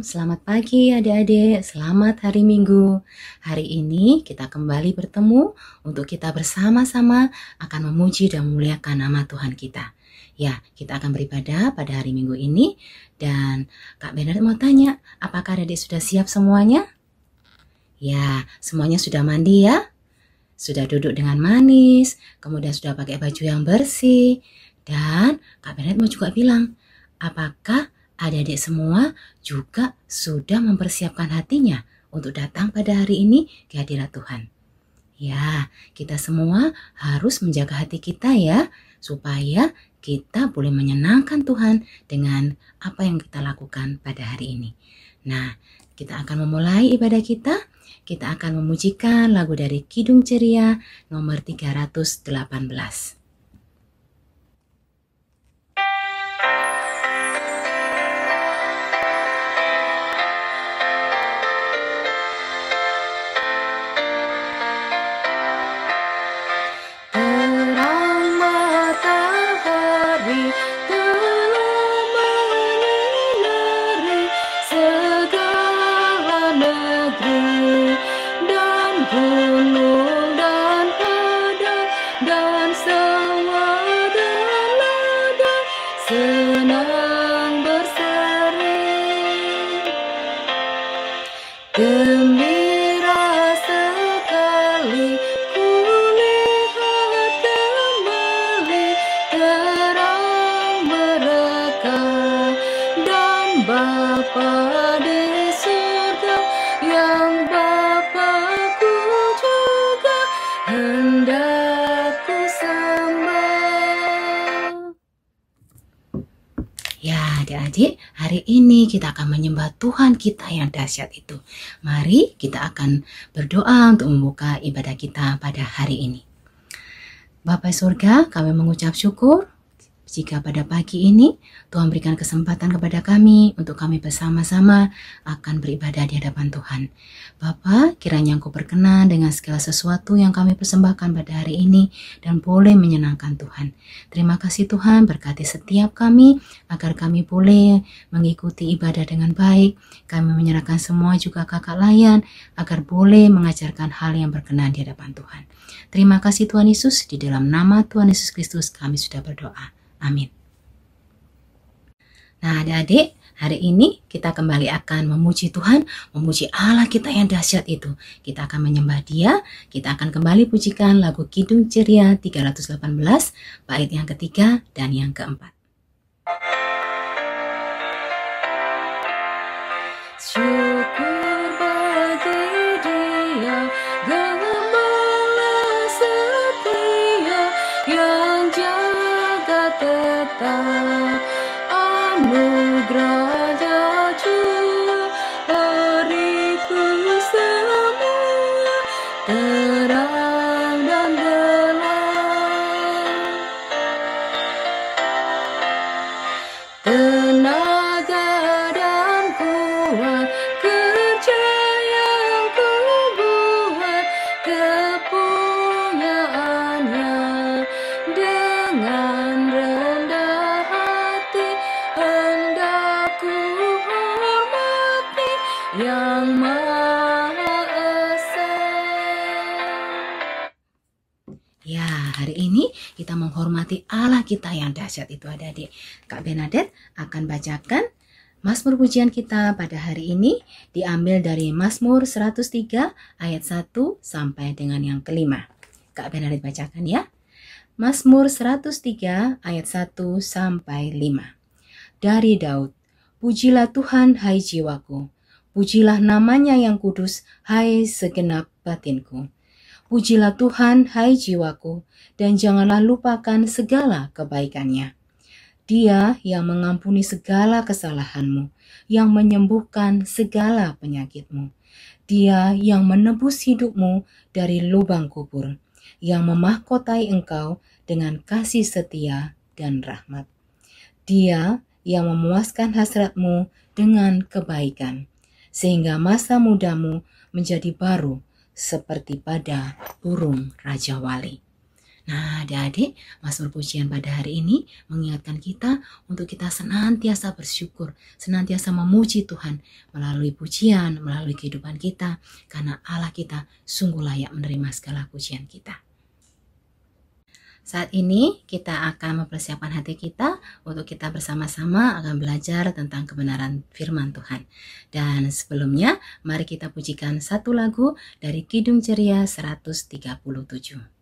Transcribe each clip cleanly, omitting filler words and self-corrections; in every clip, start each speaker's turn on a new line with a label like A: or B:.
A: selamat pagi adik-adik, selamat hari Minggu. Hari ini kita kembali bertemu untuk kita bersama-sama akan memuji dan memuliakan nama Tuhan kita. Ya, kita akan beribadah pada hari Minggu ini dan Kak Bernard mau tanya, apakah adik sudah siap semuanya? Ya, semuanya sudah mandi ya? Sudah duduk dengan manis, kemudian sudah pakai baju yang bersih. Dan Kak Bernard mau juga bilang, apakah adik-adik semua juga sudah mempersiapkan hatinya untuk datang pada hari ini ke hadirat Tuhan? Ya, kita semua harus menjaga hati kita ya, supaya kita boleh menyenangkan Tuhan dengan apa yang kita lakukan pada hari ini. Nah, kita akan memulai ibadah kita. Kita akan memujikan lagu dari Kidung Ceria nomor 318. Adik-adik, hari ini kita akan menyembah Tuhan kita yang dahsyat itu. Mari kita akan berdoa untuk membuka ibadah kita pada hari ini. Bapa surga, kami mengucap syukur jika pada pagi ini Tuhan berikan kesempatan kepada kami untuk kami bersama-sama akan beribadah di hadapan Tuhan. Bapa, kiranya Engkau berkenan dengan segala sesuatu yang kami persembahkan pada hari ini dan boleh menyenangkan Tuhan. Terima kasih Tuhan, berkati setiap kami agar kami boleh mengikuti ibadah dengan baik. Kami menyerahkan semua juga kakak layan agar boleh mengajarkan hal yang berkenan di hadapan Tuhan. Terima kasih Tuhan Yesus, di dalam nama Tuhan Yesus Kristus kami sudah berdoa. Amin. Nah adik-adik, hari ini kita kembali akan memuji Tuhan, memuji Allah kita yang dahsyat itu. Kita akan menyembah Dia, kita akan kembali pujikan lagu Kidung Ceria 318, bait yang ketiga dan yang keempat. Syukur bagi Dia, Gembala setia yang jaga tetap anugerah Jua beriku semua terang dan gelap, tenaga dan kuat, kerja yang ku buat, kepunyaannya dengan rendah hati hendak ku hormati yang Maha Esa. Ya, hari ini kita menghormati Allah kita yang dahsyat itu adik-adik. Kak Bernadette akan bacakan Mazmur pujian kita pada hari ini diambil dari Mazmur 103 ayat 1 sampai dengan yang kelima. Kak Bernadette bacakan ya. Mazmur 103 ayat 1 sampai 5. Dari Daud, pujilah Tuhan hai jiwaku, pujilah namanya yang kudus hai segenap batinku. Pujilah Tuhan hai jiwaku, dan janganlah lupakan segala kebaikannya. Dia yang mengampuni segala kesalahanmu, yang menyembuhkan segala penyakitmu. Dia yang menebus hidupmu dari lubang kubur, yang memahkotai engkau dengan kasih setia dan rahmat. Dia yang memuaskan hasratmu dengan kebaikan, sehingga masa mudamu menjadi baru seperti pada burung Raja Wali. Nah, adik-adik, Mazmur Pujian pada hari ini mengingatkan kita untuk kita senantiasa bersyukur, senantiasa memuji Tuhan melalui pujian, melalui kehidupan kita, karena Allah kita sungguh layak menerima segala pujian kita. Saat ini kita akan mempersiapkan hati kita untuk kita bersama-sama akan belajar tentang kebenaran firman Tuhan. Dan sebelumnya, mari kita pujikan satu lagu dari Kidung Ceria 137.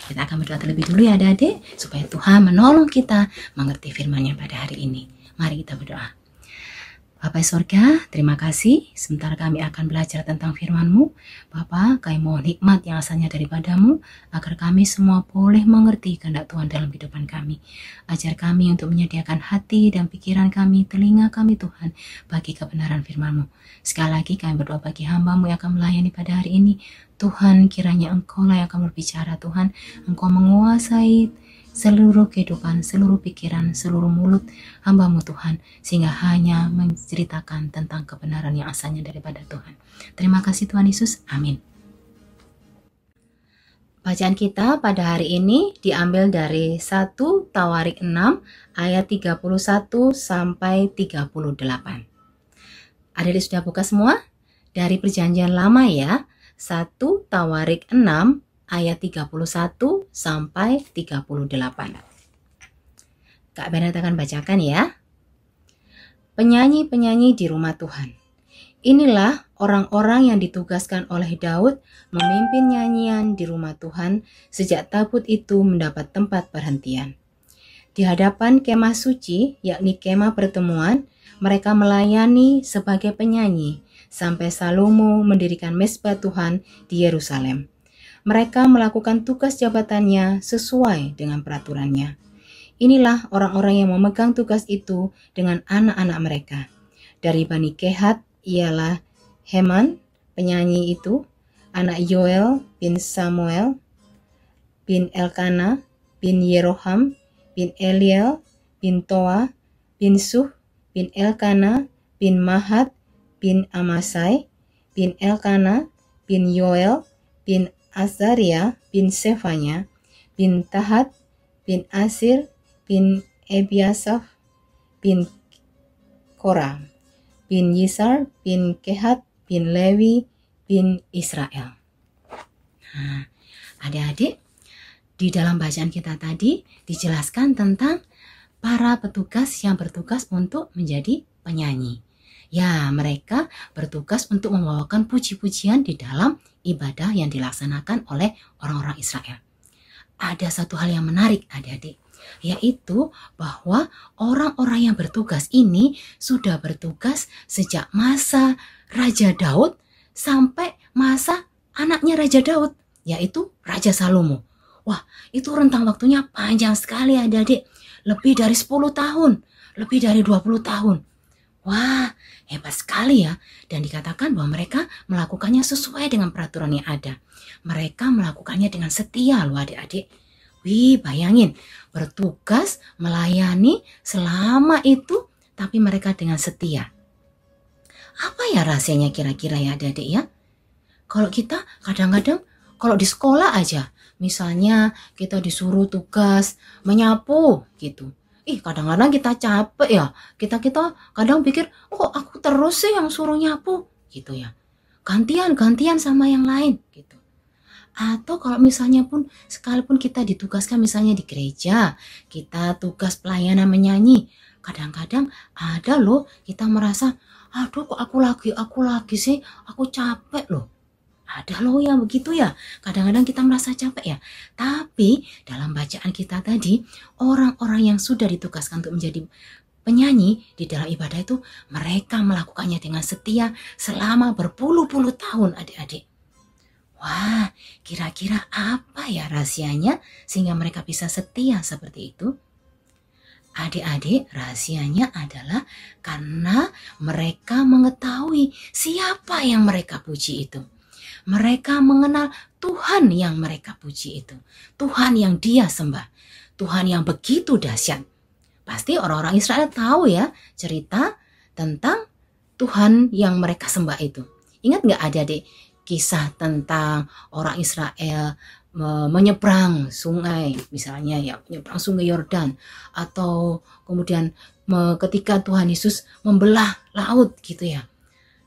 A: Kita akan berdoa terlebih dulu ya adik-adik, supaya Tuhan menolong kita mengerti firman-Nya pada hari ini. Mari kita berdoa. Bapa Sorga, terima kasih sebentar kami akan belajar tentang firman-Mu. Bapa, kami mohon hikmat yang asalnya daripadamu, agar kami semua boleh mengerti kehendak Tuhan dalam kehidupan kami. Ajar kami untuk menyediakan hati dan pikiran kami, telinga kami Tuhan, bagi kebenaran firman-Mu. Sekali lagi kami berdoa bagi hamba-Mu yang akan melayani pada hari ini. Tuhan, kiranya Engkau lah yang akan berbicara Tuhan. Engkau menguasai seluruh kehidupan, seluruh pikiran, seluruh mulut hamba-Mu Tuhan, sehingga hanya menceritakan tentang kebenaran yang asalnya daripada Tuhan. Terima kasih Tuhan Yesus, amin. Bacaan kita pada hari ini diambil dari 1 Tawarik 6 ayat 31 sampai 38. Adik-adik sudah buka semua? Dari Perjanjian Lama ya, 1 Tawarik 6 ayat 31 sampai 38. Kak Bernard akan bacakan ya. Penyanyi-penyanyi di rumah Tuhan. Inilah orang-orang yang ditugaskan oleh Daud memimpin nyanyian di rumah Tuhan sejak tabut itu mendapat tempat perhentian. Di hadapan kemah suci, yakni kemah pertemuan, mereka melayani sebagai penyanyi sampai Salomo mendirikan mezbah Tuhan di Yerusalem. Mereka melakukan tugas jabatannya sesuai dengan peraturannya. Inilah orang-orang yang memegang tugas itu dengan anak-anak mereka. Dari Bani Kehat ialah Heman, penyanyi itu, anak Yoel bin Samuel, bin Elkana, bin Yeroham, bin Eliel, bin Toa, bin Suh, bin Elkana, bin Mahat, bin Amasai, bin Elkana, bin Yoel, bin Azaria, bin Sefanya, bin Tahat, bin Asir, bin Ebiasaf, bin Korah, bin Yisar, bin Kehat, bin Lewi, bin Israel. Nah, adik-adik, di dalam bacaan kita tadi dijelaskan tentang para petugas yang bertugas untuk menjadi penyanyi. Ya, mereka bertugas untuk membawakan puji-pujian di dalam ibadah yang dilaksanakan oleh orang-orang Israel. Ada satu hal yang menarik adik-adik, yaitu bahwa orang-orang yang bertugas ini sudah bertugas sejak masa Raja Daud sampai masa anaknya Raja Daud, yaitu Raja Salomo. Wah, itu rentang waktunya panjang sekali adik-adik, lebih dari 10 tahun, lebih dari 20 tahun. Wah, hebat sekali ya. Dan dikatakan bahwa mereka melakukannya sesuai dengan peraturan yang ada. Mereka melakukannya dengan setia loh adik-adik. Wih, bayangin, bertugas melayani selama itu, tapi mereka dengan setia. Apa ya rahasianya kira-kira ya adik-adik ya? Kalau kita kadang-kadang, kalau di sekolah aja, misalnya kita disuruh tugas menyapu gitu. Kadang-kadang kita capek ya. Kita kadang pikir, kok aku terus sih yang suruh nyapu gitu ya. Gantian sama yang lain gitu. Atau kalau misalnya pun sekalipun kita ditugaskan misalnya di gereja, kita tugas pelayanan menyanyi, kadang-kadang ada loh kita merasa, aduh kok aku lagi sih, aku capek loh. Ada loh yang begitu ya. Kadang-kadang kita merasa capek ya. Tapi dalam bacaan kita tadi, orang-orang yang sudah ditugaskan untuk menjadi penyanyi di dalam ibadah itu mereka melakukannya dengan setia selama berpuluh-puluh tahun adik-adik. Wah, kira-kira apa ya rahasianya sehingga mereka bisa setia seperti itu? Adik-adik, rahasianya adalah karena mereka mengetahui siapa yang mereka puji itu. Mereka mengenal Tuhan yang mereka puji itu. Tuhan yang dia sembah. Tuhan yang begitu dahsyat. Pasti orang-orang Israel tahu ya cerita tentang Tuhan yang mereka sembah itu. Ingat nggak adik-adik kisah tentang orang Israel menyeberang sungai, misalnya ya menyeberang sungai Yordan, atau kemudian ketika Tuhan Yesus membelah laut gitu ya.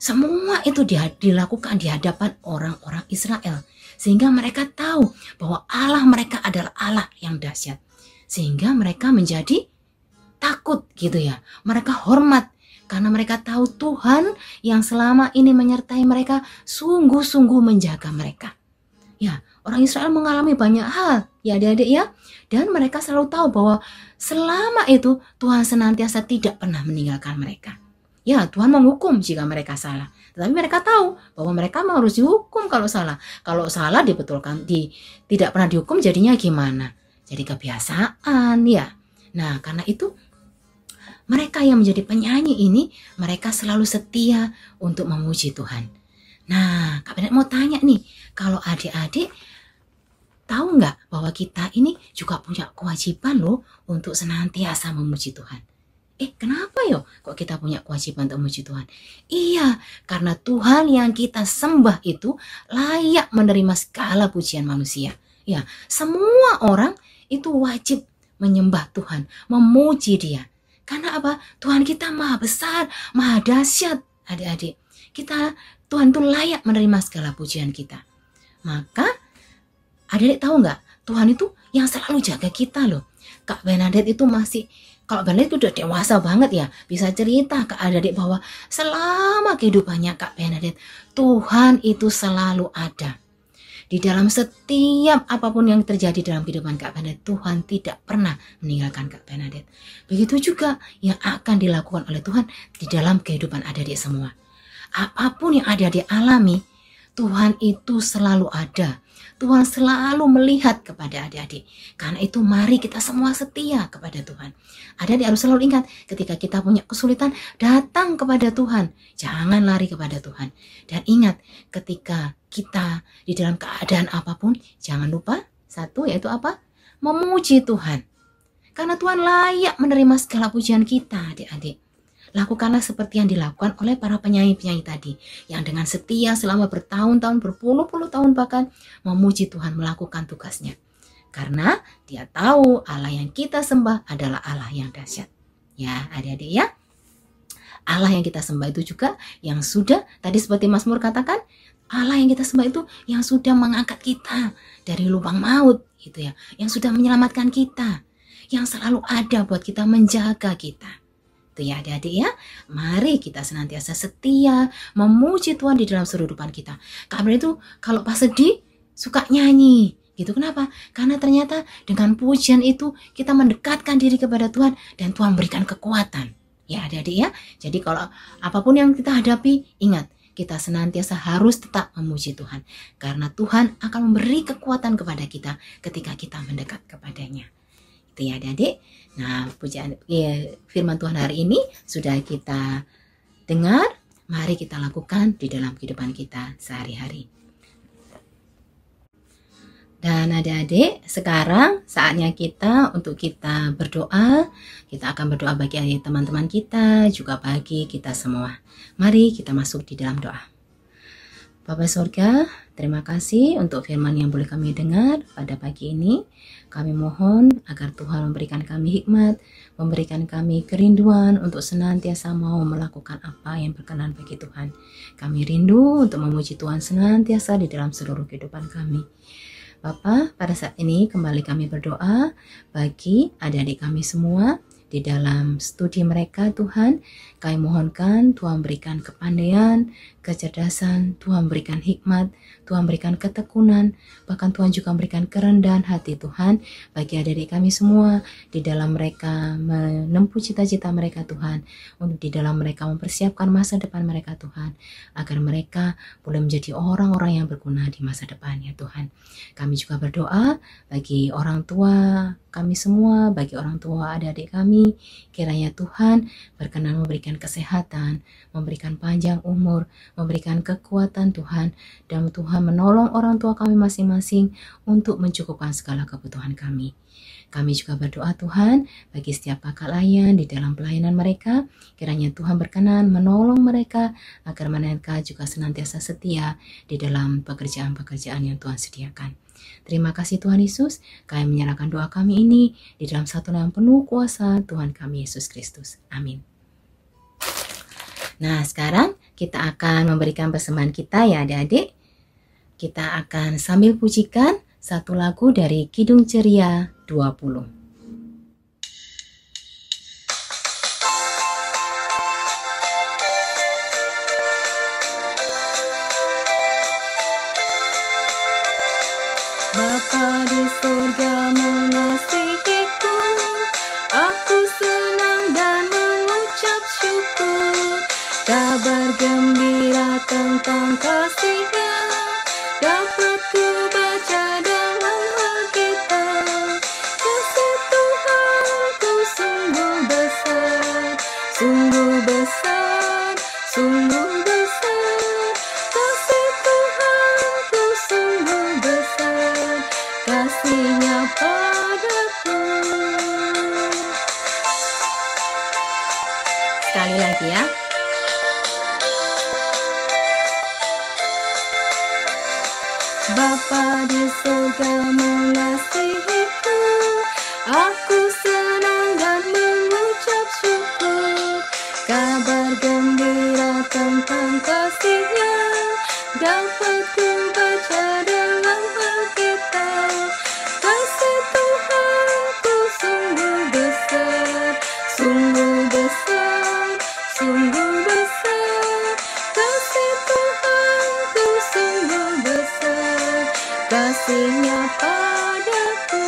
A: Semua itu dilakukan di hadapan orang-orang Israel sehingga mereka tahu bahwa Allah mereka adalah Allah yang dahsyat, sehingga mereka menjadi takut gitu ya. Mereka hormat karena mereka tahu Tuhan yang selama ini menyertai mereka sungguh-sungguh menjaga mereka. Ya, orang Israel mengalami banyak hal ya adik-adik ya. Dan mereka selalu tahu bahwa selama itu Tuhan senantiasa tidak pernah meninggalkan mereka. Ya, Tuhan menghukum jika mereka salah. Tetapi mereka tahu bahwa mereka harus dihukum kalau salah. Kalau salah dibetulkan, tidak pernah dihukum jadinya gimana? Jadi kebiasaan ya. Nah, karena itu mereka yang menjadi penyanyi ini, mereka selalu setia untuk memuji Tuhan. Nah, Kak Benet mau tanya nih, kalau adik-adik tahu nggak bahwa kita ini juga punya kewajiban loh untuk senantiasa memuji Tuhan? Kenapa yo kok kita punya kewajiban untuk memuji Tuhan? Iya, karena Tuhan yang kita sembah itu layak menerima segala pujian manusia. Ya, semua orang itu wajib menyembah Tuhan, memuji Dia. Karena apa? Tuhan kita maha besar, maha dahsyat, adik-adik. Tuhan itu layak menerima segala pujian kita. Maka, adik-adik tahu nggak? Tuhan itu yang selalu jaga kita loh. Kak Bernadette itu kalau Bernadette itu udah dewasa banget ya, bisa cerita ke adik-adik bahwa selama kehidupannya Kak Bernadette, Tuhan itu selalu ada. Di dalam setiap apapun yang terjadi dalam kehidupan Kak Bernadette, Tuhan tidak pernah meninggalkan Kak Bernadette. Begitu juga yang akan dilakukan oleh Tuhan di dalam kehidupan adik-adik semua. Apapun yang adik-adik alami, Tuhan itu selalu ada. Tuhan selalu melihat kepada adik-adik. Karena itu mari kita semua setia kepada Tuhan. Adik-adik harus selalu ingat ketika kita punya kesulitan, datang kepada Tuhan. Jangan lari kepada Tuhan. Dan ingat ketika kita di dalam keadaan apapun, jangan lupa satu yaitu apa? Memuji Tuhan. Karena Tuhan layak menerima segala pujian kita adik-adik. Lakukanlah seperti yang dilakukan oleh para penyanyi-penyanyi tadi, yang dengan setia selama bertahun-tahun, berpuluh-puluh tahun bahkan memuji Tuhan melakukan tugasnya. Karena dia tahu Allah yang kita sembah adalah Allah yang dahsyat. Ya adik-adik ya, Allah yang kita sembah itu juga yang sudah, tadi seperti Mazmur katakan, Allah yang kita sembah itu yang sudah mengangkat kita dari lubang maut gitu ya, yang sudah menyelamatkan kita, yang selalu ada buat kita, menjaga kita. Itu ya adik-adik ya, mari kita senantiasa setia memuji Tuhan di dalam kehidupan kita. Karena itu kalau pas sedih suka nyanyi gitu. Kenapa? Karena ternyata dengan pujian itu kita mendekatkan diri kepada Tuhan dan Tuhan berikan kekuatan. Ya adik-adik ya, jadi kalau apapun yang kita hadapi, ingat kita senantiasa harus tetap memuji Tuhan. Karena Tuhan akan memberi kekuatan kepada kita ketika kita mendekat kepadanya. Itu ya adik-adik. Nah, firman Tuhan hari ini sudah kita dengar, mari kita lakukan di dalam kehidupan kita sehari-hari. Dan adik-adik, sekarang saatnya untuk kita berdoa. Kita akan berdoa bagi teman-teman kita, juga bagi kita semua. Mari kita masuk di dalam doa. Bapa Surga, terima kasih untuk firman yang boleh kami dengar pada pagi ini. Kami mohon agar Tuhan memberikan kami hikmat, memberikan kami kerinduan untuk senantiasa mau melakukan apa yang berkenan bagi Tuhan. Kami rindu untuk memuji Tuhan senantiasa di dalam seluruh kehidupan kami. Bapa, pada saat ini kembali kami berdoa bagi adik-adik kami semua di dalam studi mereka Tuhan. Kami mohonkan Tuhan berikan kepandaian, kecerdasan, Tuhan berikan hikmat, Tuhan berikan ketekunan, bahkan Tuhan juga berikan kerendahan hati Tuhan bagi adik-adik kami semua di dalam mereka menempuh cita-cita mereka Tuhan, untuk di dalam mereka mempersiapkan masa depan mereka Tuhan, agar mereka boleh menjadi orang-orang yang berguna di masa depan ya Tuhan. Kami juga berdoa bagi orang tua kami semua, bagi orang tua adik-adik kami, kiranya Tuhan berkenan memberikan kesehatan, memberikan panjang umur, memberikan kekuatan Tuhan, dan Tuhan menolong orang tua kami masing-masing untuk mencukupkan segala kebutuhan kami. Kami juga berdoa Tuhan bagi setiap kakak layan di dalam pelayanan mereka, kiranya Tuhan berkenan menolong mereka agar mereka juga senantiasa setia di dalam pekerjaan-pekerjaan yang Tuhan sediakan. Terima kasih Tuhan Yesus, kami menyerahkan doa kami ini di dalam satu nama penuh kuasa Tuhan kami Yesus Kristus. Amin. Nah, sekarang kita akan memberikan persembahan kita ya adik-adik. Kita akan sambil pujikan satu lagu dari Kidung Ceria 20.
B: Bapa di surga mengasihiku, aku senang dan mengucap syukur. Kabar gembira tentang kasih-Nya dapat ku baca dalam Alkitab. Kasih Tuhanku sungguh besar, sungguh besar, sungguh besar. Kasih Tuhanku sungguh besar, kasih-Nya padaku.
A: Sekali lagi ya.
B: Bapa di surga mengasihiku, aku senang dan mengucap syukur. Kabar gembira tentang kasih-Nya dapat ku baca dalam Alkitab. Kasih Tuhanku sungguh besar, sungguh besar, sungguh besar. Kasih Tuhanku sungguh besar, kasih-Nya padaku.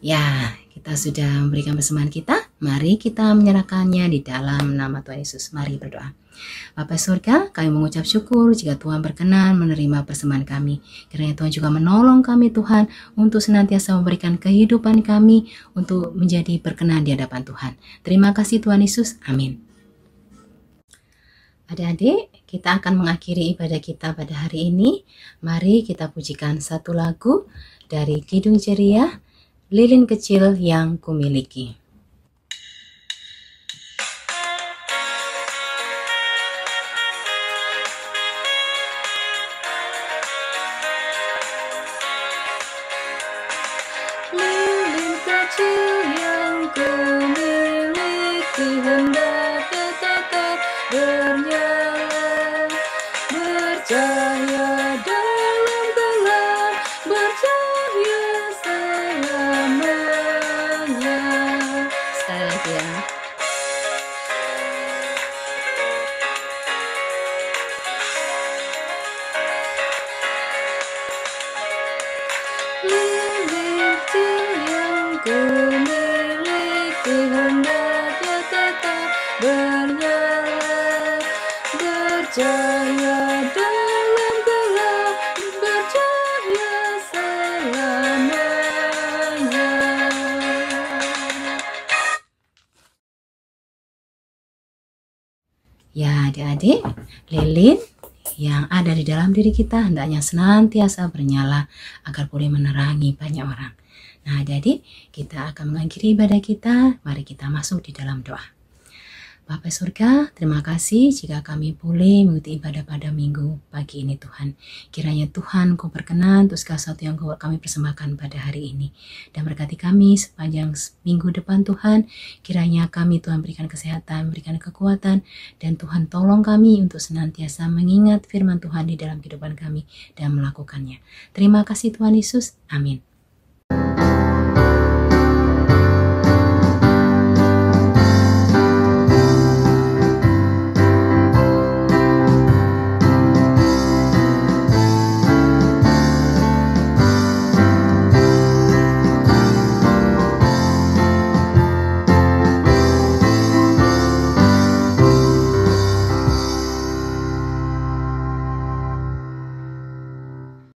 A: Ya, kita sudah memberikan persembahan kita. Mari kita menyerahkannya di dalam nama Tuhan Yesus. Mari berdoa. Bapa surga, kami mengucap syukur jika Tuhan berkenan menerima persembahan kami. Kiranya Tuhan juga menolong kami Tuhan untuk senantiasa memberikan kehidupan kami untuk menjadi berkenan di hadapan Tuhan. Terima kasih Tuhan Yesus. Amin. Adik-adik, kita akan mengakhiri ibadah kita pada hari ini. Mari kita pujikan satu lagu dari Kidung Ceria, Lilin Kecil Yang Kumiliki.
B: Lilin kecil yang kumiliki, hendaknya tetap bernyala, bercahaya dalam gelap, bercahaya selamanya.
A: Sekali lagi ya.
B: Lilin kecil yang kumiliki, hendaknya tetap bernyala, bercahaya dalam gelap, bercahaya selamanya.
A: Ya adik-adik, lilin yang ada di dalam diri kita hendaknya senantiasa bernyala agar boleh menerangi banyak orang. Nah adik-adik, kita akan mengakhiri ibadah kita. Mari kita masuk di dalam doa. Bapa surga, terima kasih jika kami boleh mengikuti ibadah pada minggu pagi ini Tuhan. Kiranya Tuhan Kau berkenan untuk segala sesuatu yang kami persembahkan pada hari ini. Dan berkati kami sepanjang minggu depan Tuhan. Kiranya kami Tuhan berikan kesehatan, berikan kekuatan. Dan Tuhan tolong kami untuk senantiasa mengingat firman Tuhan di dalam kehidupan kami dan melakukannya. Terima kasih Tuhan Yesus. Amin.